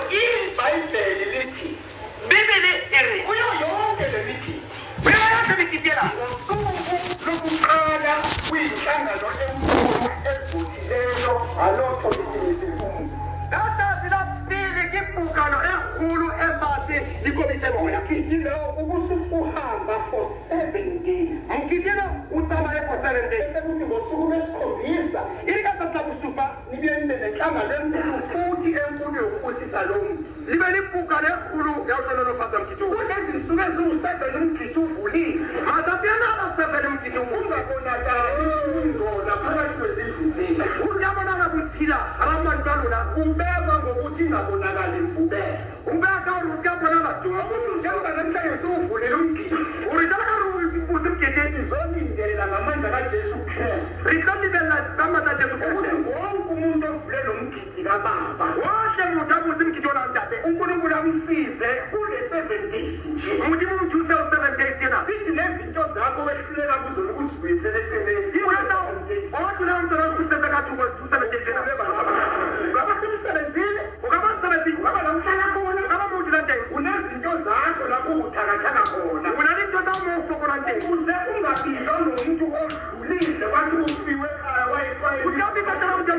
iBhayibheli lithi Bibili iri kuyo yonke lemithi uyayaphi bikitela usuku lokuqala kuyinhlangano enkulu evulileyo alokho litimisifumu data silapili kimbukano enkulu ebasi likomite moya kitilo ukusukuhamba for 7 days angitilo utamaye for 7 days ukuthi ngosuku lesikhombisa ilikathatha kusupa nibiyende nenhlangano enkulu futhi enkulu yokusisa lonke libe limbukano enkulu yawuhlelo phatha mkhitu kulezi nsuku eziwu-7 umkhitu uvulile masapiyana aba-7 umkhitu ungabonakali ingona phakathi kwezindlu zethu uyabona ngakuthila abantu balula ubekwa ngokuthi ingabonakali mbubeka ubeka ukuyabona maduma njengoba namhlanje siwuvulile umkhitu uritala karubuza umkhitu izolindela ngamandla kajesu kristu rihlolibela ngamandla kajesu kristu ukuthi wonke umuntu ovule lo mkhithi kababa wohle muntu abuze umkhithi olamdade unkulunkulu amsize kule 7 days nje umuthi umthuse u-7 days yena sithi nezinto zakho wehlulela kuzo ukuthi uyisele eceleni owathi leyo mntu lokusebe kathuko 7 days yena ungaba semsebenzini ungaba msebenzini ungaba lamhlala khona ungaba muntu lante unezinto zakho lapho ubuthakathaka khona unalinto namofo kolante uze ungabizwa nomuntu odlulile wathi ufiwe ekhaya wayefayile uyabikatela mntu